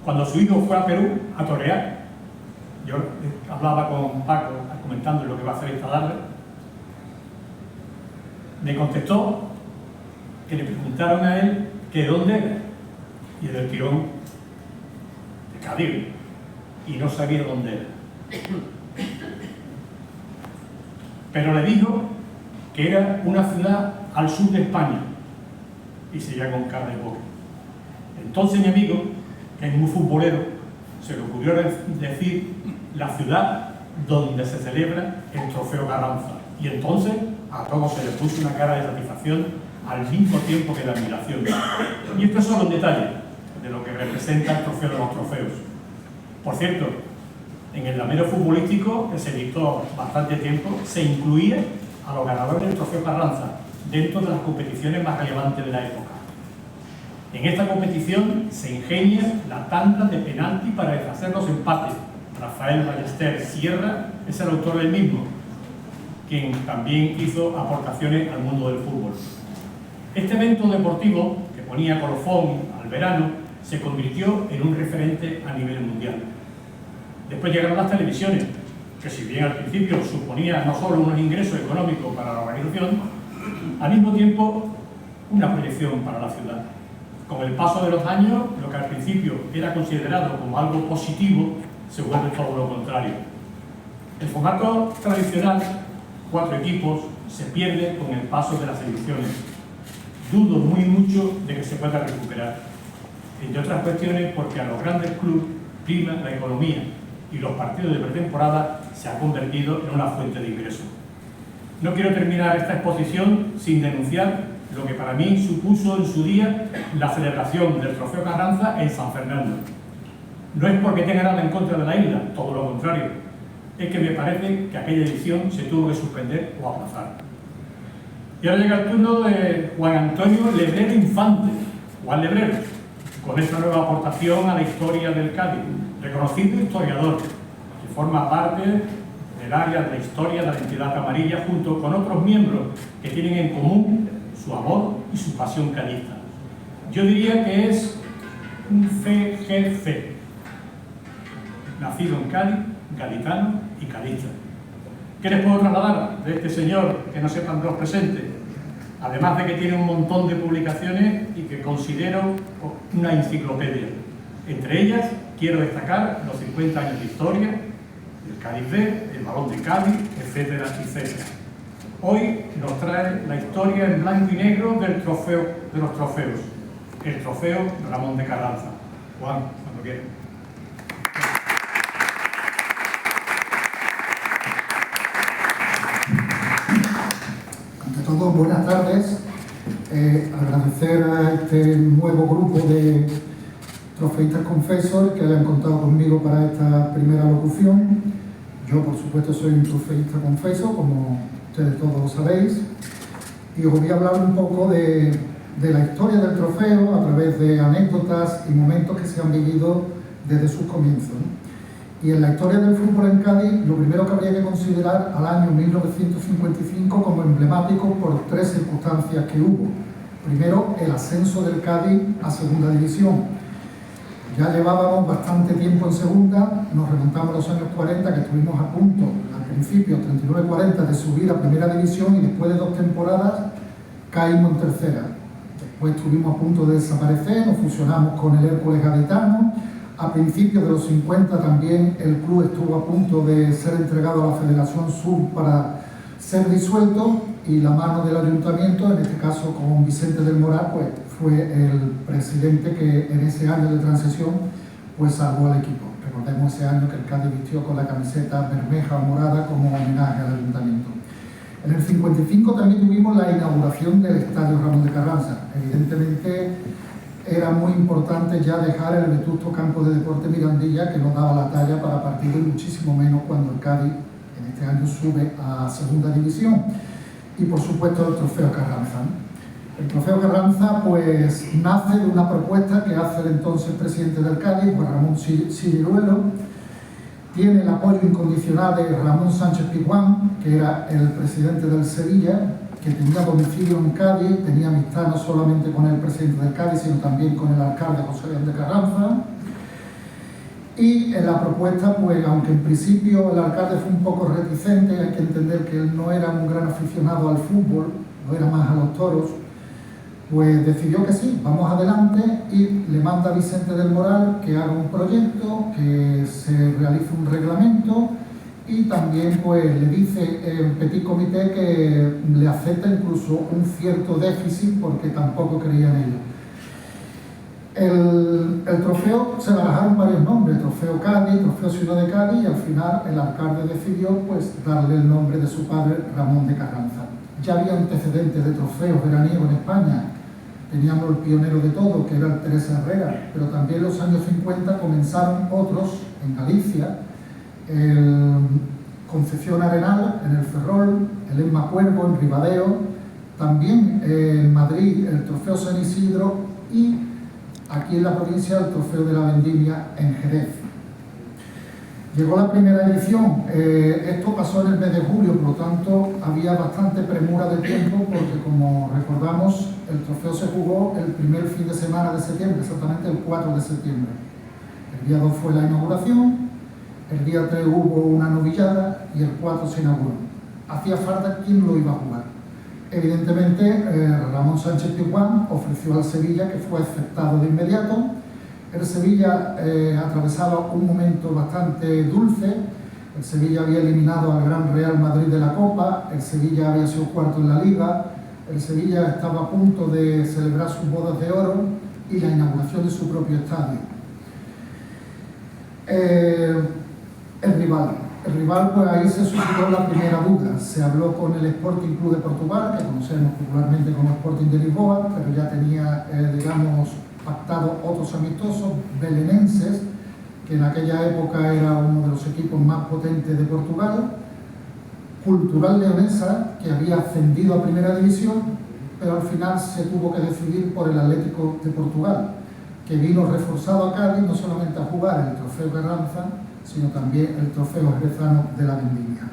cuando su hijo fue a Perú a torear, yo hablaba con Paco comentando lo que va a hacer esta tarde, me contestó que le preguntaron a él que de dónde era, y del tirón de Cádiz, y no sabía dónde era. Pero le dijo que era una ciudad al sur de España, y seguía con cara de boca. Entonces mi amigo, que es muy futbolero, se le ocurrió decir la ciudad donde se celebra el Trofeo Carranza, y entonces a todos se les puso una cara de satisfacción al mismo tiempo que de admiración. Y estos son los detalles de lo que representa el Trofeo de los Trofeos. Por cierto, en el lamero futbolístico, que se dictó bastante tiempo, se incluía a los ganadores del Trofeo Carranza dentro de las competiciones más relevantes de la época. En esta competición se ingenia la tanda de penalti para deshacer los empates. Rafael Ballester Sierra es el autor del mismo, quien también hizo aportaciones al mundo del fútbol. Este evento deportivo, que ponía colofón al verano, se convirtió en un referente a nivel mundial. Después llegaron las televisiones, que si bien al principio suponía no solo unos ingresos económicos para la organización, al mismo tiempo una proyección para la ciudad. Con el paso de los años, lo que al principio era considerado como algo positivo, se vuelve todo lo contrario. El formato tradicional, 4 equipos, se pierde con el paso de las ediciones. Dudo muy mucho de que se pueda recuperar, entre otras cuestiones porque a los grandes clubes prima la economía y los partidos de pretemporada se han convertido en una fuente de ingresos. No quiero terminar esta exposición sin denunciar lo que para mí supuso en su día la celebración del Trofeo Carranza en San Fernando. No es porque tenga nada en contra de la isla, todo lo contrario, es que me parece que aquella edición se tuvo que suspender o aplazar. Y ahora llega el turno de Juan Antonio Lebrero Infante, Juan Lebrero, con esta nueva aportación a la historia del Cádiz, reconocido historiador, que forma parte del área de la historia de la entidad amarilla junto con otros miembros que tienen en común su amor y su pasión cadista. Yo diría que es un FGC, nacido en Cádiz, gaditano y cadista. ¿Qué les puedo trasladar de este señor que no sepan los presentes? Además de que tiene un montón de publicaciones y que considero una enciclopedia. Entre ellas, quiero destacar los 50 años de historia, el Cádiz B, el Balón de Cádiz, etcétera, etcétera. Hoy nos trae la historia en blanco y negro del trofeo de los trofeos, el Trofeo Ramón de Carranza. Juan, cuando quieras. Ante todo, buenas tardes. Agradecer a este nuevo grupo de trofeístas confesor que hayan contado conmigo para esta primera locución. Yo, por supuesto, soy un trofeísta confeso, como ustedes todos lo sabéis, y os voy a hablar un poco de la historia del trofeo a través de anécdotas y momentos que se han vivido desde sus comienzos, ¿no? Y en la historia del fútbol en Cádiz, lo primero que habría que considerar al año 1955 como emblemático por 3 circunstancias que hubo. Primero, el ascenso del Cádiz a segunda división. Ya llevábamos bastante tiempo en segunda, nos remontamos a los años 40, que estuvimos a punto, al principio, 39-40, de subir a primera división, y después de 2 temporadas caímos en tercera. Después estuvimos a punto de desaparecer, nos fusionamos con el Hércules gaditano. A principios de los 50 también el club estuvo a punto de ser entregado a la Federación Sur para ser disuelto, y la mano del ayuntamiento, en este caso con Vicente del Moral, pues fue el presidente que en ese año de transición pues salvó al equipo. Recordemos ese año que el Cádiz vistió con la camiseta bermeja o morada como homenaje al ayuntamiento. En el 55 también tuvimos la inauguración del Estadio Ramón de Carranza. Evidentemente era muy importante ya dejar el vetusto campo de deporte Mirandilla, que no daba la talla para partidos, y muchísimo menos cuando el Cádiz en este año sube a segunda división. Y por supuesto el Trofeo Carranza. El Trofeo Carranza pues nace de una propuesta que hace el entonces presidente del Cádiz, Juan Ramón Ciruelo. Tiene el apoyo incondicional de Ramón Sánchez Pizjuán, que era el presidente del Sevilla, que tenía domicilio en Cádiz, tenía amistad no solamente con el presidente del Cádiz, sino también con el alcalde José León de Carranza. Y en la propuesta, pues aunque en principio el alcalde fue un poco reticente, hay que entender que él no era un gran aficionado al fútbol, no era más a los toros, pues decidió que sí, vamos adelante, y le manda a Vicente del Moral que haga un proyecto, que se realice un reglamento, y también pues le dice el Petit Comité que le acepta incluso un cierto déficit porque tampoco creía en ello. El trofeo se barajaron varios nombres, trofeo Cádiz, trofeo Ciudad de Cádiz, y al final el alcalde decidió pues darle el nombre de su padre, Ramón de Carranza. Ya había antecedentes de trofeos veraniegos en España. Teníamos el pionero de todo, que era el Teresa Herrera, pero también en los años 50 comenzaron otros en Galicia, el Concepción Arenal en el Ferrol, el Emma Cuervo en Ribadeo, también en Madrid el trofeo San Isidro, y aquí en la provincia el trofeo de la Vendimia en Jerez. Llegó la primera edición, esto pasó en el mes de julio, por lo tanto había bastante premura de tiempo, porque como recordamos el trofeo se jugó el primer fin de semana de septiembre, exactamente el 4 de septiembre. El día 2 fue la inauguración, el día 3 hubo una novillada y el 4 se inauguró. Hacía falta quién lo iba a jugar. Evidentemente Ramón Sánchez Pizjuán ofreció al Sevilla, que fue aceptado de inmediato. El Sevilla atravesaba un momento bastante dulce. El Sevilla había eliminado al Gran Real Madrid de la Copa, el Sevilla había sido cuarto en la Liga, el Sevilla estaba a punto de celebrar sus bodas de oro y la inauguración de su propio estadio. El rival, pues ahí se suscitó la primera duda. Se habló con el Sporting Club de Portugal, que conocemos popularmente como Sporting de Lisboa, pero ya tenía, digamos, pactado otros amistosos belenenses, que en aquella época era uno de los equipos más potentes de Portugal, Cultural Leonesa, que había ascendido a Primera División, pero al final se tuvo que decidir por el Atlético de Portugal, que vino reforzado a Cádiz no solamente a jugar el trofeo Carranza, sino también el trofeo jerezano de la Vendimia.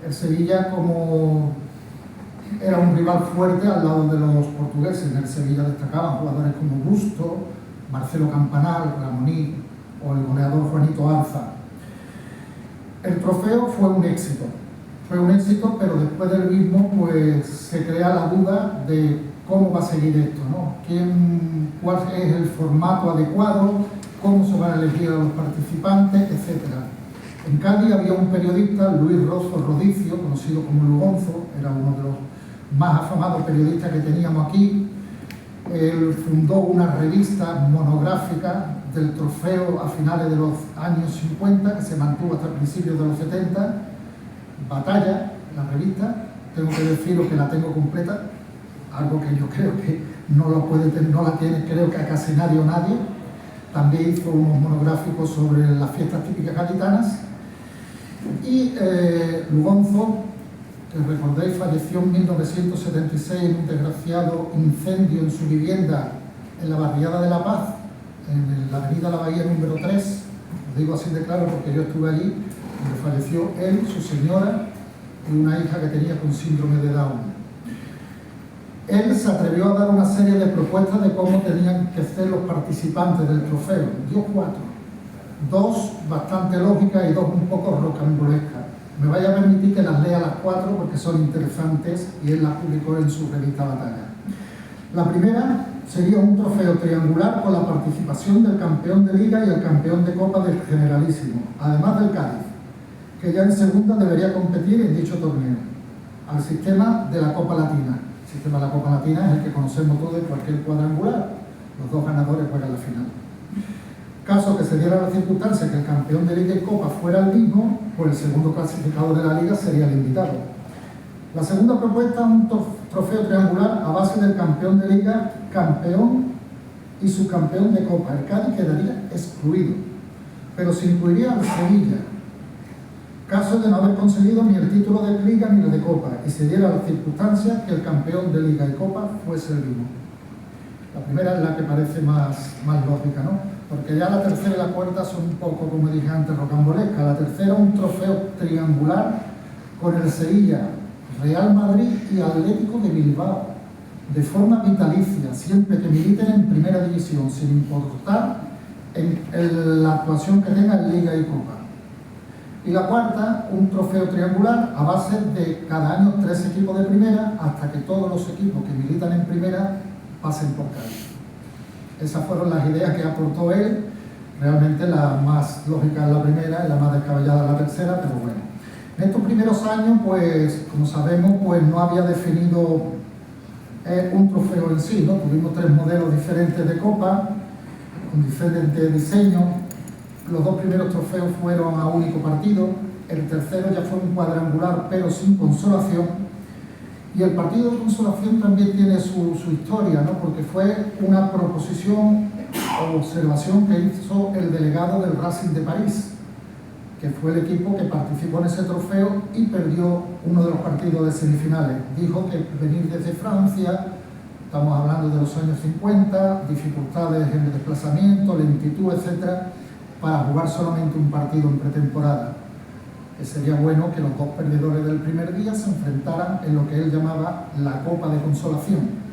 El Sevilla, como era un rival fuerte al lado de los portugueses, en el Sevilla destacaban jugadores como Busto, Marcelo Campanal, Ramoní o el goleador Juanito Arza. El trofeo fue un éxito, pero después del mismo pues se crea la duda de cómo va a seguir esto, ¿no? ¿Cuál es el formato adecuado? ¿Cómo se van a elegir a los participantes? Etcétera. En Cádiz había un periodista, Luis Rozo Rodicio, conocido como Lugonzo, era uno de los más afamados periodistas que teníamos aquí. Él fundó una revista monográfica del trofeo a finales de los años 50, que se mantuvo hasta principios de los 70, Batalla, la revista. Tengo que deciros que la tengo completa, algo que yo creo que no la tiene, creo que casi nadie o nadie. También hizo unos monográficos sobre las fiestas típicas gaditanas. Y Lugonzo, que recordéis, falleció en 1976 en un desgraciado incendio en su vivienda en la barriada de La Paz, en la avenida La Bahía número 3. Lo digo así de claro porque yo estuve allí, donde falleció él, su señora y una hija que tenía con síndrome de Down. Él se atrevió a dar una serie de propuestas de cómo tenían que ser los participantes del trofeo. Dio 4. 2 bastante lógicas y 2 un poco rocambolescas. Me vaya a permitir que las lea las 4 porque son interesantes y él las publicó en su revista Batalla. La primera sería un trofeo triangular con la participación del campeón de Liga y el campeón de Copa del Generalísimo, además del Cádiz, que ya en segunda debería competir en dicho torneo, al sistema de la Copa Latina. El sistema de la Copa Latina es el que conocemos todos de cualquier cuadrangular. Los 2 ganadores juegan la final. Caso que se diera la circunstancia que el campeón de Liga y Copa fuera el mismo, pues el segundo clasificado de la Liga sería el invitado. La segunda propuesta es un trofeo triangular a base del campeón de Liga, campeón y subcampeón de Copa. El Cádiz quedaría excluido, pero se incluiría al Sevilla, caso de no haber conseguido ni el título de Liga ni el de Copa, y se diera la circunstancia que el campeón de Liga y Copa fuese el mismo. La primera es la que parece más lógica, ¿no? Porque ya la tercera y la cuarta son un poco, como dije antes, rocambolescas. La tercera, un trofeo triangular con el Sevilla, Real Madrid y Atlético de Bilbao, de forma vitalicia, siempre que militen en Primera División, sin importar en la actuación que tenga en Liga y Copa. Y la cuarta, un trofeo triangular a base de cada año 3 equipos de primera hasta que todos los equipos que militan en primera pasen por Cádiz. Esas fueron las ideas que aportó él. Realmente la más lógica es la primera y la más descabellada la tercera, pero bueno. En estos primeros años, pues, como sabemos, pues no había definido un trofeo en sí, ¿no? Tuvimos 3 modelos diferentes de copa, con diferentes diseños. Los 2 primeros trofeos fueron a único partido, el tercero ya fue un cuadrangular, pero sin consolación. Y el partido de consolación también tiene su historia, ¿no? Porque fue una proposición o observación que hizo el delegado del Racing de París, que fue el equipo que participó en ese trofeo y perdió uno de los partidos de semifinales. Dijo que venir desde Francia, estamos hablando de los años 50, dificultades en el desplazamiento, lentitud, etcétera, para jugar solamente un partido en pretemporada. Que sería bueno que los 2 perdedores del primer día se enfrentaran en lo que él llamaba la Copa de Consolación.